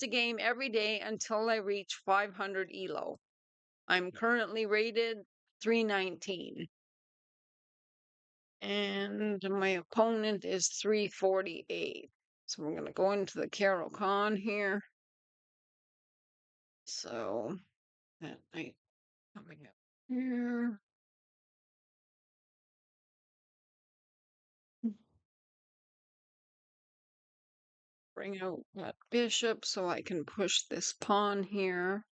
a game every day until I reach 500 elo. I'm currently rated 319. And my opponent is 348. So we're going to go into the Carol Con here. So that night coming up here. Bring out that bishop so I can push this pawn here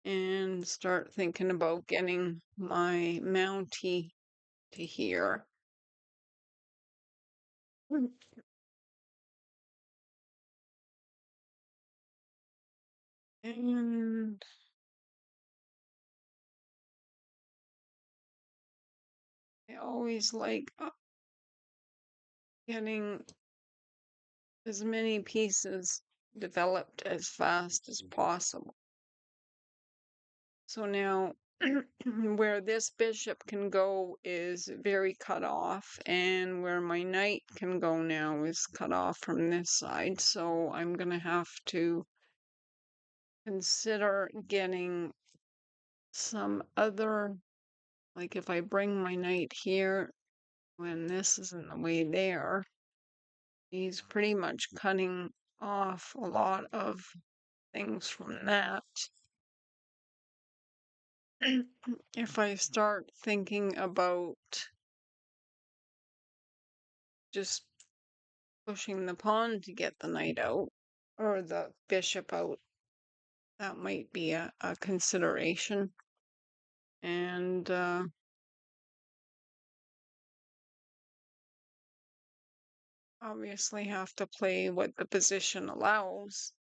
and start thinking about getting my mountie to here. And I always like getting as many pieces developed as fast as possible. So now where this bishop can go is very cut off, and where my knight can go now is cut off from this side. So I'm going to have to consider getting some other, like if I bring my knight here, when this is in the way there, he's pretty much cutting off a lot of things from that. If I start thinking about just pushing the pawn to get the knight out or the bishop out, that might be a consideration. And obviously have to play what the position allows.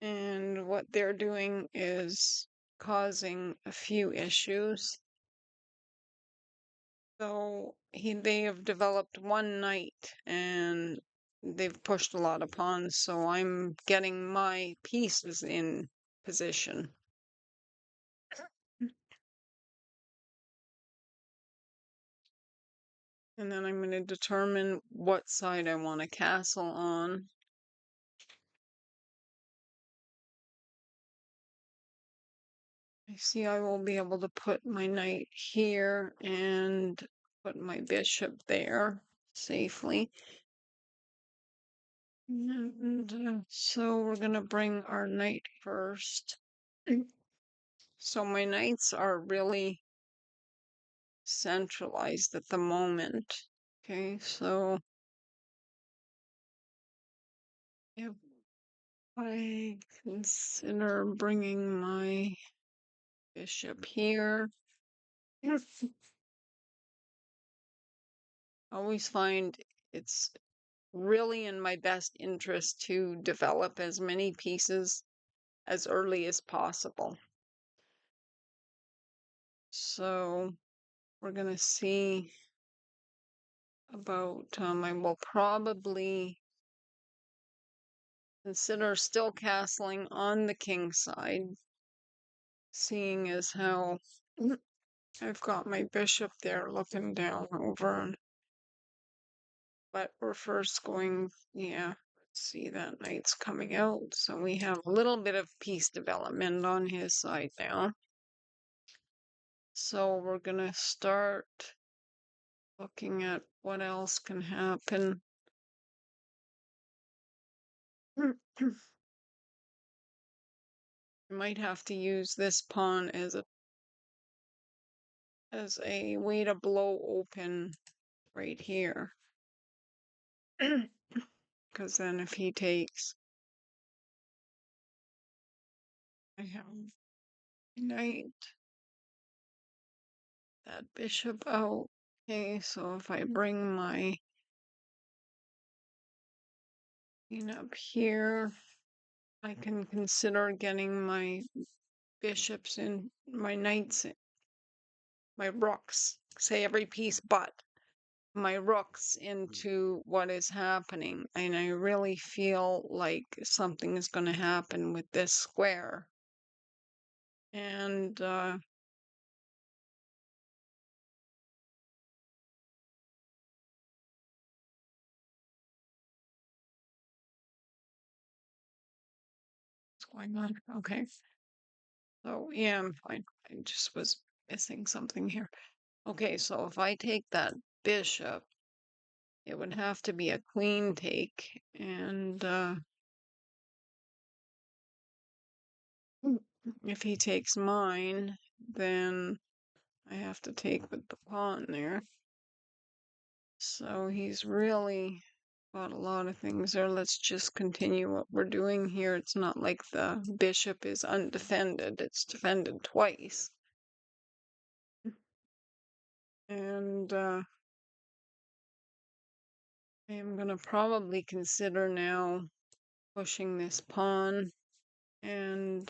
And what they're doing is causing a few issues. So they have developed one knight and they've pushed a lot of pawns, so I'm getting my pieces in position. And then I'm going to determine what side I want to castle on. I see I will be able to put my knight here and put my bishop there safely. And so we're going to bring our knight first. So my knights are really centralized at the moment. Okay, so if I consider bringing my bishop here, I always find it's really in my best interest to develop as many pieces as early as possible. So we're going to see about, I will probably consider still castling on the king side, seeing as how I've got my bishop there looking down over. But we're first going, yeah, let's see, that knight's coming out. So we have a little bit of piece development on his side now. So we're going to start looking at what else can happen. I might have to use this pawn as a way to blow open right here. Because then if he takes, I have knight, that bishop out. Okay, so if I bring my queen up here, I can consider getting my bishops in, my knights in, my rooks, say every piece but my rooks into what is happening. And I really feel like something is going to happen with this square. And going on? Okay. So, yeah, I'm fine. I just was missing something here. Okay, so if I take that bishop, it would have to be a queen take, and if he takes mine, then I have to take with the pawn there. So he's really got a lot of things there. Let's just continue what we're doing here. It's not like the bishop is undefended, it's defended twice. And I am going to probably consider now pushing this pawn and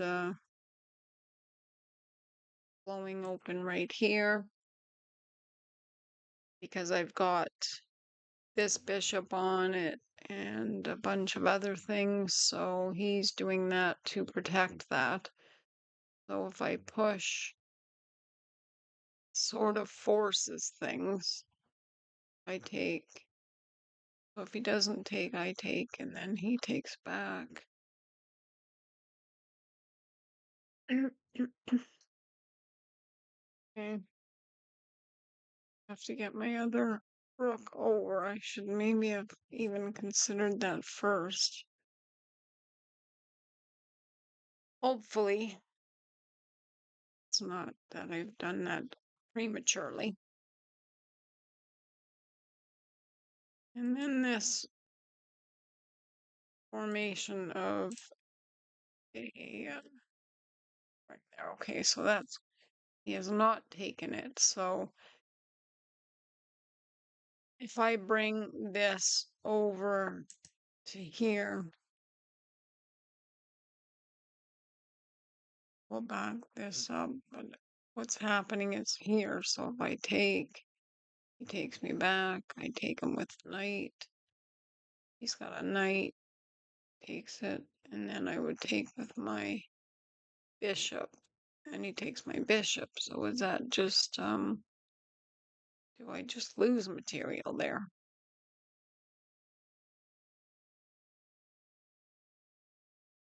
blowing open right here because I've got this bishop on it and a bunch of other things, so he's doing that to protect that. So if I push, sort of forces things. I take. So if he doesn't take, I take, and then he takes back. Okay. Have to get my other rook over. I should maybe have even considered that first. Hopefully, it's not that I've done that prematurely. And then this formation of a right there. Okay, so that's he has not taken it. So if I bring this over to here, we'll back this up, but what's happening is here. So if I take, he takes me back. I take him with knight. He's got a knight, takes it, and then I would take with my bishop, and he takes my bishop. So is that just do I just lose material there?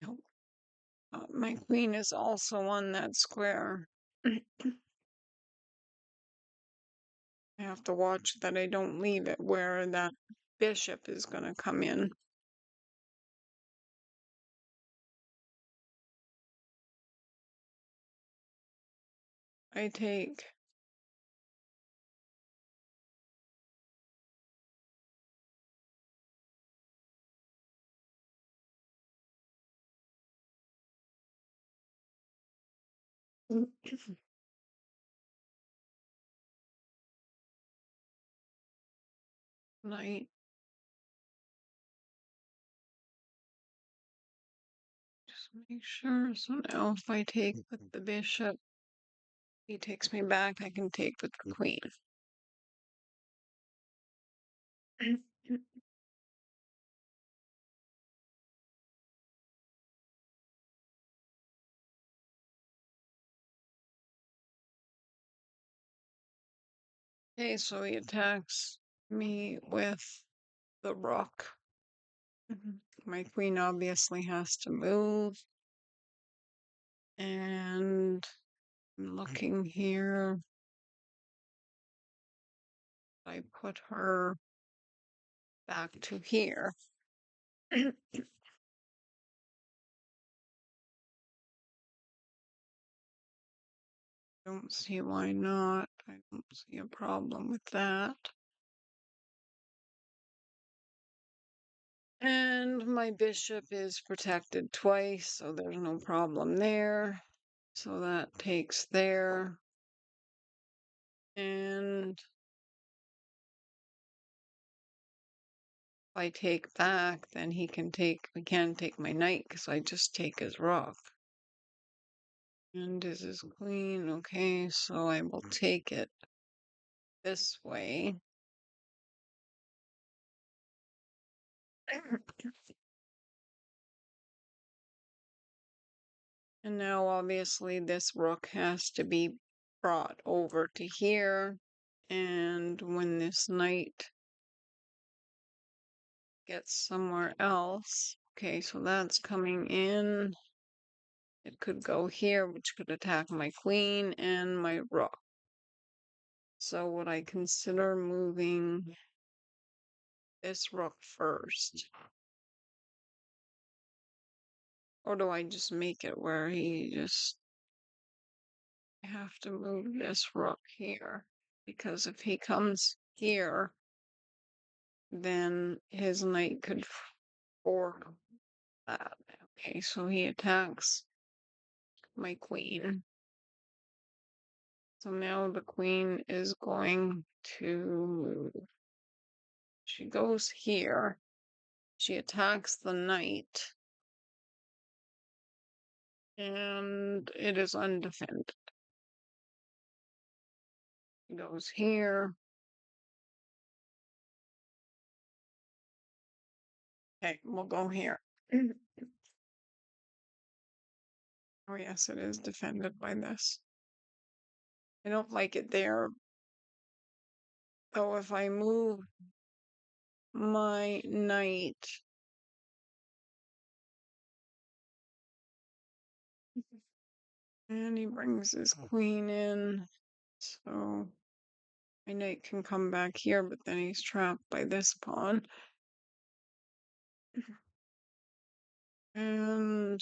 No. My queen is also on that square. I have to watch that I don't leave it where that bishop is going to come in. I take. Knight. Just make sure. So now if I take with the bishop, he takes me back. I can take with the queen. Okay, so he attacks me with the rook. My queen obviously has to move. And I'm looking here. I put her back to here. Don't see why not. I don't see a problem with that. And my bishop is protected twice, so there's no problem there. So that takes there. And if I take back, then we can't take my knight because I just take his rook. And this is queen. Okay, so I will take it this way. And now obviously this rook has to be brought over to here. And when this knight gets somewhere else, okay, so that's coming in. It could go here, which could attack my queen and my rook. So would I consider moving this rook first? Or do I just make it where he just have to move this rook here? Because if he comes here, then his knight could fork that. Okay, so he attacks my queen. So now the queen is going to move. She goes here. She attacks the knight. And it is undefended. She goes here. Okay, we'll go here. Oh yes, it is defended by this. I don't like it there. So if I move my knight, and he brings his queen in, so my knight can come back here, but then he's trapped by this pawn. And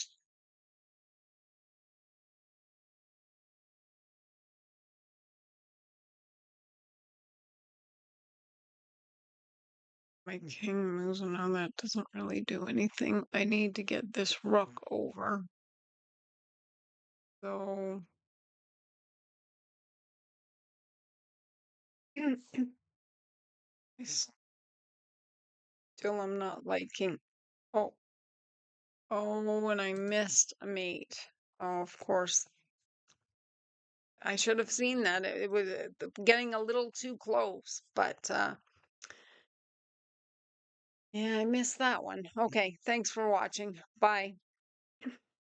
my king moves, and now that doesn't really do anything. I need to get this rook over. So I still am not liking. Oh, oh, and I missed a mate. Oh, of course. I should have seen that. It was getting a little too close, but yeah, I missed that one. Okay, thanks for watching. Bye.